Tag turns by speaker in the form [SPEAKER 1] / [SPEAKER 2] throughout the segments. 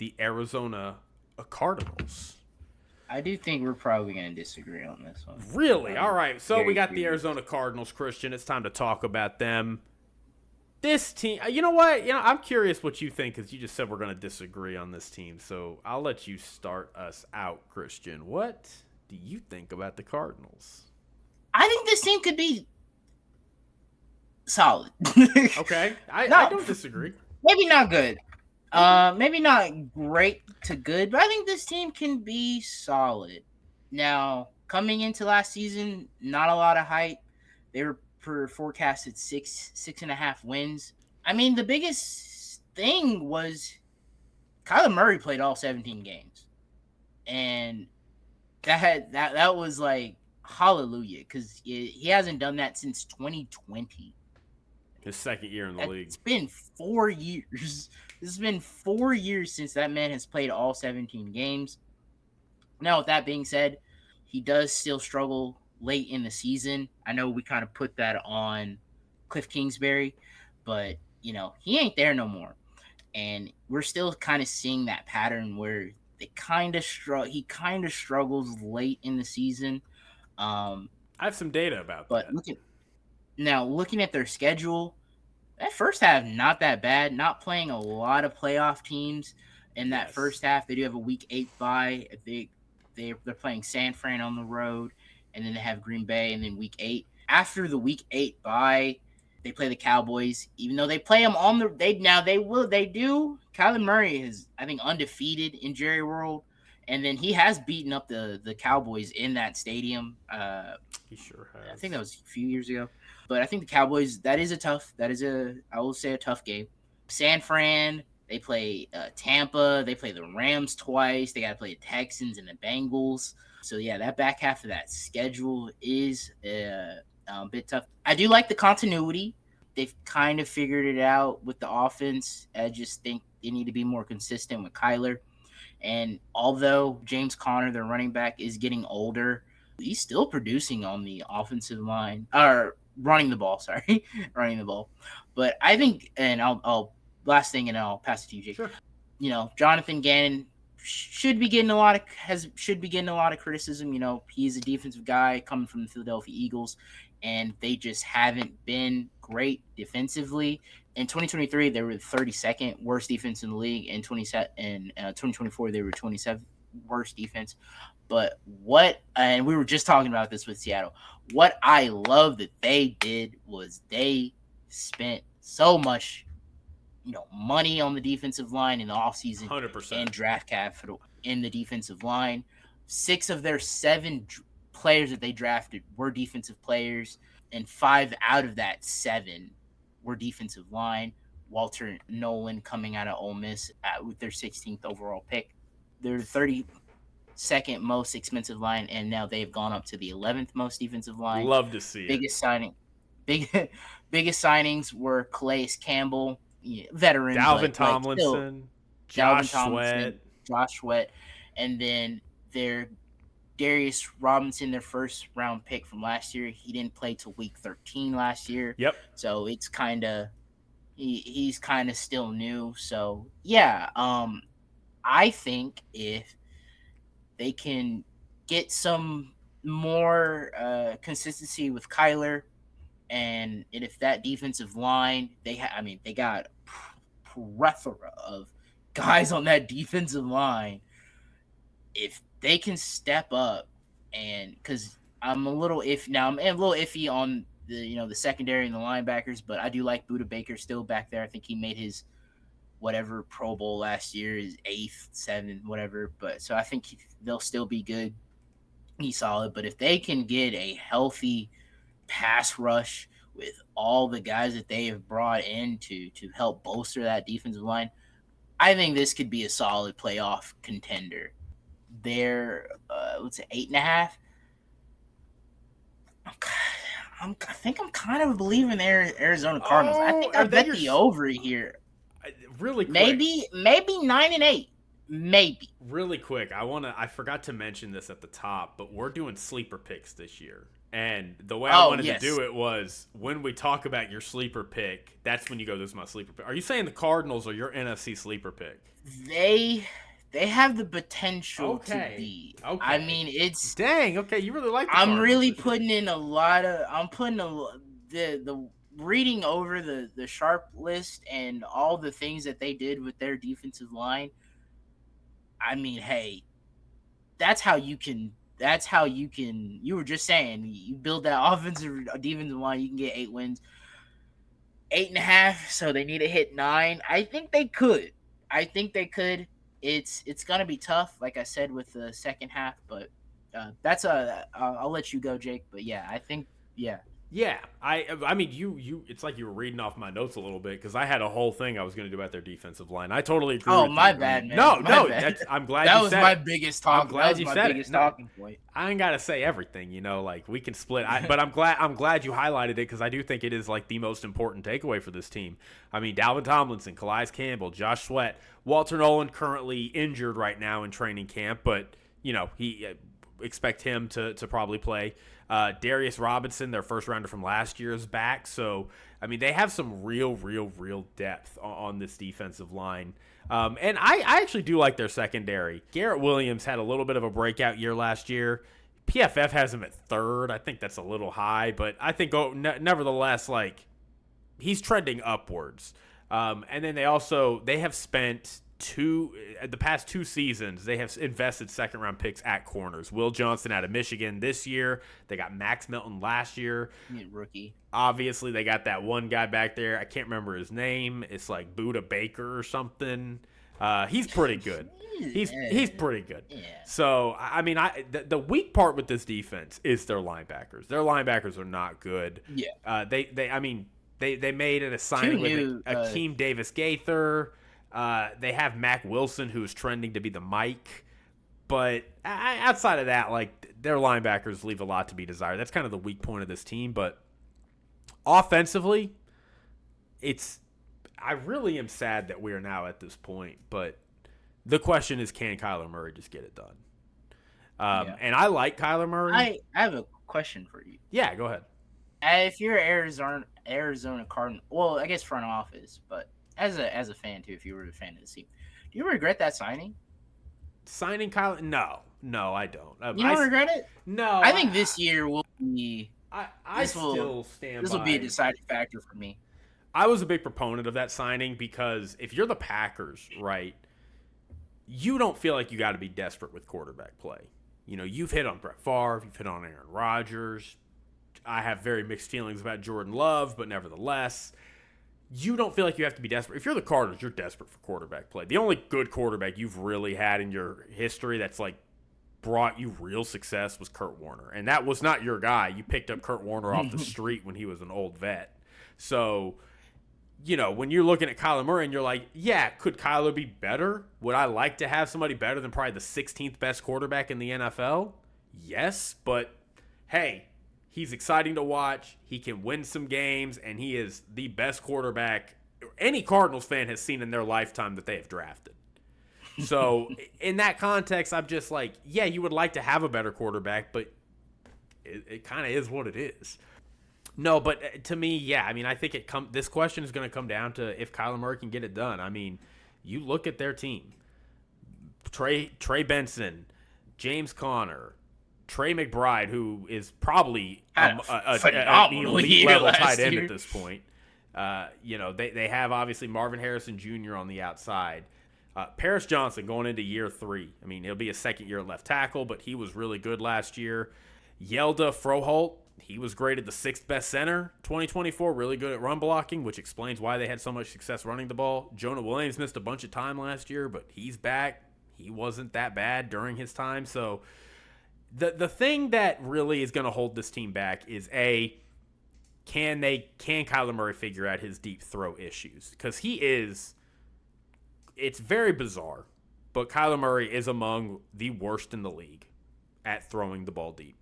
[SPEAKER 1] the Arizona Cardinals.
[SPEAKER 2] I do think we're probably going to disagree on this one.
[SPEAKER 1] Really? All right. So we
[SPEAKER 2] Very
[SPEAKER 1] got the
[SPEAKER 2] curious.
[SPEAKER 1] Arizona Cardinals, Christian. It's time to talk about them. This team, you know what? I'm curious what you think because you just said we're going to disagree on this team. So I'll let you start us out, Christian. What do you think about the Cardinals?
[SPEAKER 2] I think this team could be solid.
[SPEAKER 1] Okay. I don't disagree.
[SPEAKER 2] Maybe not good. Maybe not great to good, but I think this team can be solid. Now, coming into last season, not a lot of hype. They were forecasted 6.5 wins. I mean, the biggest thing was Kyler Murray played all 17 games, and that was like hallelujah because he hasn't done that since 2020.
[SPEAKER 1] His second year in the league.
[SPEAKER 2] It's been 4 years. This has been 4 years since that man has played all 17 games. Now, with that being said, he does still struggle late in the season. I know we kind of put that on Cliff Kingsbury, but, he ain't there no more. And we're still kind of seeing that pattern where he kind of struggles late in the season.
[SPEAKER 1] I have some data about
[SPEAKER 2] but
[SPEAKER 1] that.
[SPEAKER 2] Looking at their schedule, that first half, not that bad. Not playing a lot of playoff teams in that first half. They do have a week 8 bye. They're playing San Fran on the road, and then they have Green Bay, and then week 8. After the week 8 bye, they play the Cowboys. Even though they play them on the they do. Kyler Murray is, I think, undefeated in Jerry World, and then he has beaten up the Cowboys in that stadium.
[SPEAKER 1] He sure has.
[SPEAKER 2] I think that was a few years ago. But I think the Cowboys, I will say a tough game. San Fran, they play Tampa. They play the Rams twice. They got to play the Texans and the Bengals. So, yeah, that back half of that schedule is a bit tough. I do like the continuity. They've kind of figured it out with the offense. I just think they need to be more consistent with Kyler. And although James Conner, their running back, is getting older, he's still producing on the offensive line. Or running the ball. But I think, and I'll last thing, and I'll pass it to you, Jake.
[SPEAKER 1] Sure.
[SPEAKER 2] Jonathan Gannon should be getting a lot of criticism. He's a defensive guy coming from the Philadelphia Eagles, and they just haven't been great defensively. In 2023, they were the 32nd worst defense in the league. In 2024, they were 27th worst defense. But and we were just talking about this with Seattle, what I love that they did was they spent so much, money on the defensive line in the offseason
[SPEAKER 1] 100%.
[SPEAKER 2] And draft capital in the defensive line. 6 of their 7 players that they drafted were defensive players, and 5 out of that 7 were defensive line. Walter Nolan coming out of Ole Miss with their 16th overall pick. They're 32nd most expensive line, and now they've gone up to the 11th most defensive line.
[SPEAKER 1] Love to see
[SPEAKER 2] biggest signings were Calais Campbell, veteran.
[SPEAKER 1] Dalvin Tomlinson, Josh
[SPEAKER 2] Sweat, and then their Darius Robinson, their first round pick from last year. He didn't play till week 13 last year.
[SPEAKER 1] Yep.
[SPEAKER 2] So it's kind of he's kind of still new. So yeah, I think if they can get some more consistency with Kyler, and if that defensive line, they got a plethora of guys on that defensive line. If they can step up, and because I'm a little iffy on the secondary and the linebackers, but I do like Budda Baker still back there. I think he made his whatever Pro Bowl last year, his 8th, 7th, whatever. But so I think they'll still be good. He's solid. But if they can get a healthy pass rush with all the guys that they have brought in to help bolster that defensive line, I think this could be a solid playoff contender. They're, let's say 8.5. I think I'm kind of believing Arizona Cardinals. I think I bet the over here.
[SPEAKER 1] Really quick.
[SPEAKER 2] Maybe 9-8.
[SPEAKER 1] Really quick. I forgot to mention this at the top, but we're doing sleeper picks this year. And the way I
[SPEAKER 2] Oh
[SPEAKER 1] wanted to
[SPEAKER 2] yes,
[SPEAKER 1] do it was when we talk about your sleeper pick, that's when you go, this is my sleeper pick. Are you saying the Cardinals are your NFC sleeper pick?
[SPEAKER 2] they they have the potential to
[SPEAKER 1] Okay.
[SPEAKER 2] be. I
[SPEAKER 1] Okay.
[SPEAKER 2] mean, it's
[SPEAKER 1] Dang. Okay. You really like the
[SPEAKER 2] I'm
[SPEAKER 1] Cardinals
[SPEAKER 2] really
[SPEAKER 1] this year.
[SPEAKER 2] putting in a lot of I'm putting the reading over the sharp list and all the things that they did with their defensive line. I mean, hey, that's how you can you were just saying you build that offensive defensive line, you can get 8 wins, 8.5. So they need to hit 9. I think they could. It's gonna be tough, like I said, with the second half, but that's I'll let you go, Jake. But yeah, I think yeah.
[SPEAKER 1] Yeah, I mean you it's like you were reading off my notes a little bit because I had a whole thing I was going to do about their defensive line. I totally agree
[SPEAKER 2] Oh,
[SPEAKER 1] with
[SPEAKER 2] my
[SPEAKER 1] you. I
[SPEAKER 2] bad,
[SPEAKER 1] mean,
[SPEAKER 2] man.
[SPEAKER 1] no,
[SPEAKER 2] My
[SPEAKER 1] no,
[SPEAKER 2] bad.
[SPEAKER 1] that's I'm glad
[SPEAKER 2] That
[SPEAKER 1] you
[SPEAKER 2] was
[SPEAKER 1] said
[SPEAKER 2] my
[SPEAKER 1] it.
[SPEAKER 2] biggest
[SPEAKER 1] I'm
[SPEAKER 2] talk. That
[SPEAKER 1] glad
[SPEAKER 2] was
[SPEAKER 1] you
[SPEAKER 2] my
[SPEAKER 1] said it.
[SPEAKER 2] biggest
[SPEAKER 1] No,
[SPEAKER 2] talking point.
[SPEAKER 1] I ain't got to say everything, like we can split. But I'm glad you highlighted it because I do think it is like the most important takeaway for this team. I mean, Dalvin Tomlinson, Calais Campbell, Josh Sweat, Walter Nolan currently injured right now in training camp, but he expect him to probably play. Darius Robinson, their first rounder from last year, is back. So, I mean, they have some real depth on this defensive line. And I actually do like their secondary. Garrett Williams had a little bit of a breakout year last year. PFF has him at third. I think that's a little high, but I think nevertheless, like he's trending upwards. And then they have spent the past 2 seasons they have invested second round picks at corners. Will Johnson out of Michigan this year. They got Max Milton last year.
[SPEAKER 2] Yeah, rookie.
[SPEAKER 1] Obviously, they got that one guy back there. I can't remember his name. It's like Buda Baker or something. He's pretty good. He's pretty good.
[SPEAKER 2] Yeah.
[SPEAKER 1] So I mean, the weak part with this defense is their linebackers. Their linebackers are not good.
[SPEAKER 2] Yeah.
[SPEAKER 1] They made an signing with Akeem Davis Gaither. They have Mac Wilson, who is trending to be the Mike. But outside of that, like their linebackers leave a lot to be desired. That's kind of the weak point of this team. But offensively, I really am sad that we are now at this point. But the question is, can Kyler Murray just get it done?
[SPEAKER 2] Yeah.
[SPEAKER 1] And I like Kyler Murray.
[SPEAKER 2] I have a question for you.
[SPEAKER 1] Yeah, go ahead.
[SPEAKER 2] If you're Arizona Cardinals, well, I guess front office, but as a fan too, if you were a fan of the team, do you regret that signing?
[SPEAKER 1] Signing Kyler? No, I don't.
[SPEAKER 2] You don't regret it?
[SPEAKER 1] No,
[SPEAKER 2] I think this year will be.
[SPEAKER 1] I still stand.
[SPEAKER 2] This will be a deciding factor for me.
[SPEAKER 1] I was a big proponent of that signing because if you're the Packers, right, you don't feel like you got to be desperate with quarterback play. You've hit on Brett Favre, you've hit on Aaron Rodgers. I have very mixed feelings about Jordan Love, but nevertheless, you don't feel like you have to be desperate. If you're the Cardinals, you're desperate for quarterback play. The only good quarterback you've really had in your history that's like brought you real success was Kurt Warner. And that was not your guy. You picked up Kurt Warner off the street when he was an old vet. So, when you're looking at Kyler Murray and you're like, yeah, could Kyler be better? Would I like to have somebody better than probably the 16th best quarterback in the NFL? Yes, but hey, he's exciting to watch. He can win some games, and he is the best quarterback any Cardinals fan has seen in their lifetime that they have drafted. So, in that context, I'm just like, yeah, you would like to have a better quarterback, but it kind of is what it is. No, but to me, yeah, I mean, I think this question is going to come down to if Kyler Murray can get it done. I mean, you look at their team. Trey Benson, James Conner, Trey McBride, who is probably an elite level tight end at this point. They have obviously Marvin Harrison Jr. on the outside. Paris Johnson going into year 3. I mean, he'll be a second year at left tackle, but he was really good last year. Yelda Froholt, he was graded the 6th best center 2024, really good at run blocking, which explains why they had so much success running the ball. Jonah Williams missed a bunch of time last year, but he's back. He wasn't that bad during his time. So the thing that really is going to hold this team back is can Kyler Murray figure out his deep throw issues? Because it's very bizarre, but Kyler Murray is among the worst in the league at throwing the ball deep.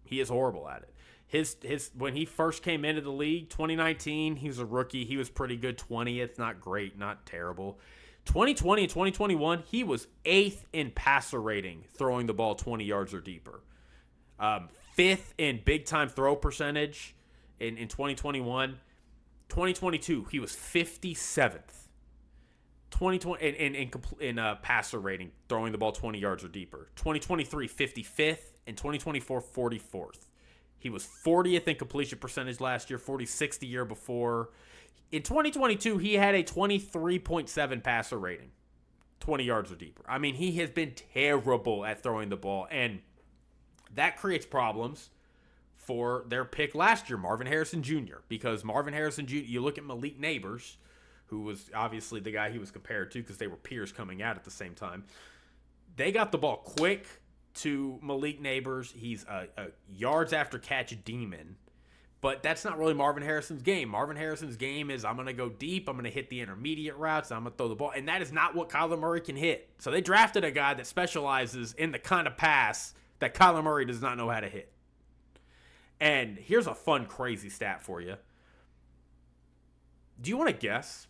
[SPEAKER 1] He is horrible at it. His when he first came into the league, 2019, he was a rookie. He was pretty good, 20th, not great, not terrible. 2020 and 2021, he was 8th in passer rating, throwing the ball 20 yards or deeper. fifth in big time throw percentage in 2021. 2022, he was 57th. 2020 in passer rating, throwing the ball 20 yards or deeper. 2023, 55th, and 2024, 44th. He was 40th in completion percentage last year, 46th the year before. In 2022, he had a 23.7 passer rating, 20 yards or deeper. I mean, he has been terrible at throwing the ball, and that creates problems for their pick last year, Marvin Harrison Jr., because Marvin Harrison Jr., you look at Malik Neighbors, who was obviously the guy he was compared to because they were peers coming out at the same time. They got the ball quick to Malik Neighbors. He's a yards after catch demon, but that's not really Marvin Harrison's game. Marvin Harrison's game is I'm going to go deep, I'm going to hit the intermediate routes, I'm going to throw the ball, and that is not what Kyler Murray can hit. So they drafted a guy that specializes in the kind of pass that Kyler Murray does not know how to hit. And here's a fun, crazy stat for you. Do you want to guess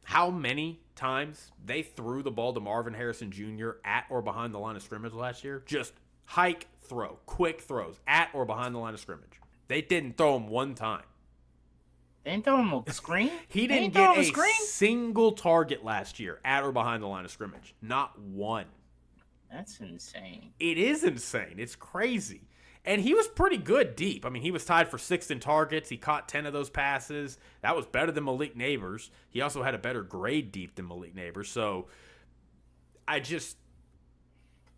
[SPEAKER 1] how many times they threw the ball to Marvin Harrison Jr. at or behind the line of scrimmage last year? Just hike, throw, quick throws, at or behind the line of scrimmage. They didn't throw him one time.
[SPEAKER 2] They didn't throw him a screen?
[SPEAKER 1] He didn't get a single target last year at or behind the line of scrimmage. Not one.
[SPEAKER 2] That's insane.
[SPEAKER 1] It is insane. It's crazy. And he was pretty good deep. I mean, he was tied for 6th in targets. He caught 10 of those passes. That was better than Malik Neighbors. He also had a better grade deep than Malik Neighbors. So,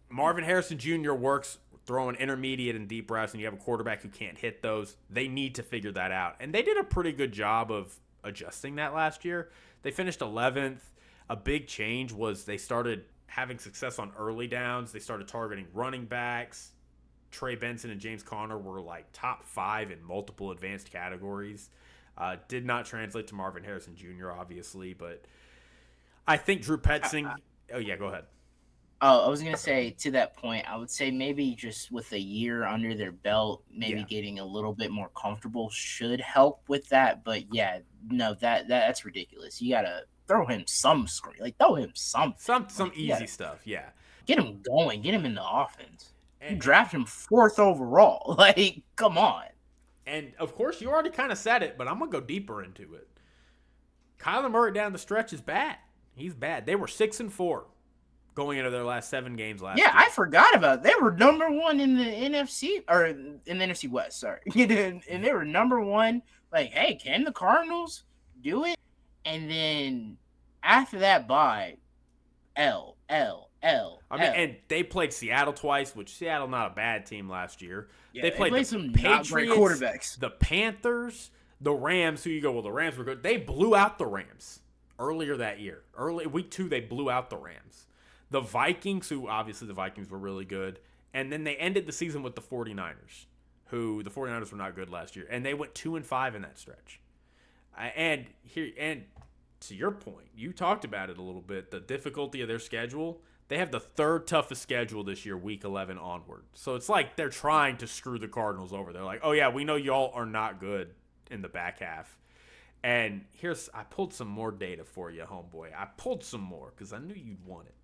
[SPEAKER 1] Marvin Harrison Jr. works throwing intermediate and deep routes, and you have a quarterback who can't hit those. They need to figure that out. And they did a pretty good job of adjusting that last year. They finished 11th. A big change was they started having success on early downs. They started targeting running backs. Trey Benson and James Conner were like top 5 in multiple advanced categories. Did not translate to Marvin Harrison Jr., obviously, but I think Drew Petzing. Oh, yeah, go ahead.
[SPEAKER 2] Oh, I was going to say, to that point, I would say maybe just with a year under their belt, maybe getting a little bit more comfortable should help with that. But yeah, no, that's ridiculous. You got to throw him some screen. Like, throw him some
[SPEAKER 1] easy stuff, yeah.
[SPEAKER 2] Get him going. Get him in the offense. You draft him 4th overall. Like, come on.
[SPEAKER 1] And, of course, you already kind of said it, but I'm going to go deeper into it. Kyler Murray down the stretch is bad. He's bad. They were 6-4 going into their last 7 games last year.
[SPEAKER 2] Yeah, I forgot about it. They were number 1 in the NFC, or in the NFC West, sorry. And they were number 1. Like, hey, can the Cardinals do it? And then after that bye, L.
[SPEAKER 1] I mean, and they played Seattle twice, which Seattle not a bad team last year.
[SPEAKER 2] Yeah,
[SPEAKER 1] they played
[SPEAKER 2] some
[SPEAKER 1] Patriots,
[SPEAKER 2] not great quarterbacks,
[SPEAKER 1] the Panthers, the Rams. Who you go? Well, the Rams were good. They blew out the Rams earlier that year. Early week 2, they blew out the Rams. The Vikings, who obviously the Vikings were really good, and then they ended the season with the 49ers, who the 49ers were not good last year, and they went 2-5 in that stretch. And to your point, you talked about it a little bit. The difficulty of their schedule. They have the 3rd toughest schedule this year, week 11 onward. So it's like they're trying to screw the Cardinals over. They're like, oh, yeah, we know y'all are not good in the back half. And I pulled some more data for you, homeboy. I pulled some more because I knew you'd want it.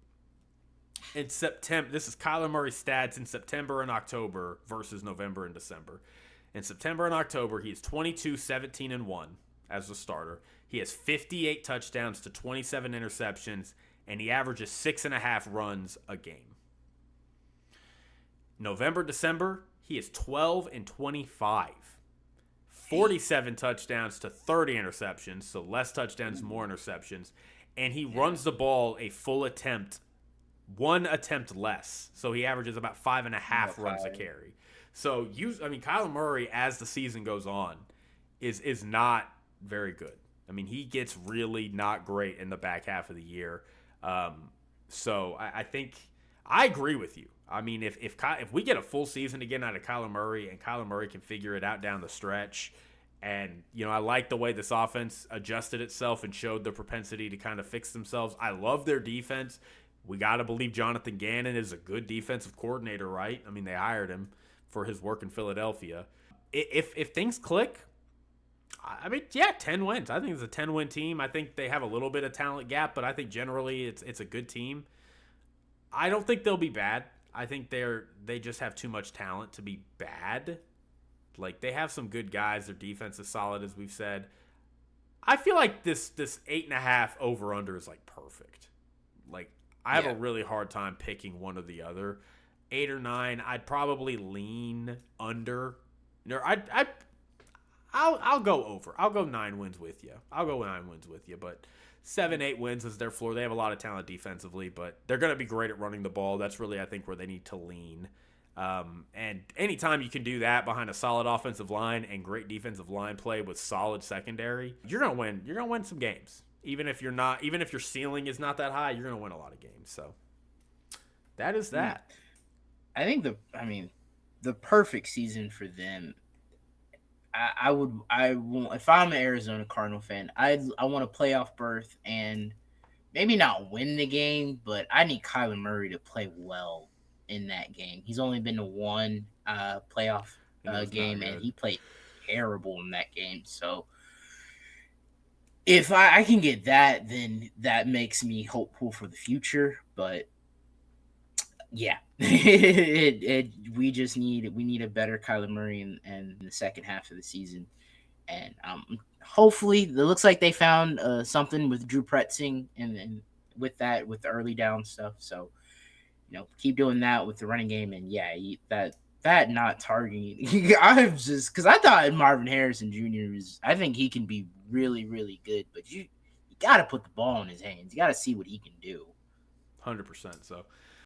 [SPEAKER 1] In September, this is Kyler Murray's stats in September and October versus November and December. In September and October, he is 22, 17, and 1 as a starter. He has 58 touchdowns to 27 interceptions, and he averages 6.5 runs a game. November, December, he is 12 and 25. 47 touchdowns to 30 interceptions, so less touchdowns, more interceptions. And he runs the ball a full attempt, 1 attempt less. So he averages about 5.5 runs a carry. So, Kyler Murray, as the season goes on, is not very good. I mean, he gets really not great in the back half of the year. So I think I agree with you. I mean, if we get a full season again out of Kyler Murray and Kyler Murray can figure it out down the stretch, and I like the way this offense adjusted itself and showed the propensity to kind of fix themselves. I love their defense. We got to believe Jonathan Gannon is a good defensive coordinator, right? I mean, they hired him for his work in Philadelphia. If things click, I mean, yeah, 10 wins. I think it's a 10-win team. I think they have a little bit of talent gap, but I think generally it's a good team. I don't think they'll be bad. I think they just have too much talent to be bad. Like they have some good guys. Their defense is solid, as we've said. I feel like this 8.5 over under is like perfect. Like I have a
[SPEAKER 2] Yeah.
[SPEAKER 1] really hard time picking one or the other. 8 or 9, I'd probably lean under. No, I'll go over. I'll go 9 wins with you. I'll go 9 wins with you. But 7, 8 wins is their floor. They have a lot of talent defensively, but they're going to be great at running the ball. That's really, I think, where they need to lean. And anytime you can do that behind a solid offensive line and great defensive line play with solid secondary, you're gonna win. You're gonna win some games. Even if your ceiling is not that high, you're gonna win a lot of games. So that is that.
[SPEAKER 2] The perfect season for them. I will, if I'm an Arizona Cardinal fan, I want a playoff berth and maybe not win the game, but I need Kyler Murray to play well in that game. He's only been to one playoff
[SPEAKER 1] And it was not
[SPEAKER 2] game, and
[SPEAKER 1] good.
[SPEAKER 2] he played terrible in that game. So if I can get that, then that makes me hopeful for the future. But yeah, we need a better Kyler Murray in the second half of the season, and hopefully it looks like they found something with Drew Pretzing and with the early down stuff. So keep doing that with the running game, and yeah, that not targeting. I've just because I thought Marvin Harrison Jr. I think he can be really really good, but you got to put the ball in his hands. You got to see what he can do.
[SPEAKER 1] 100%. So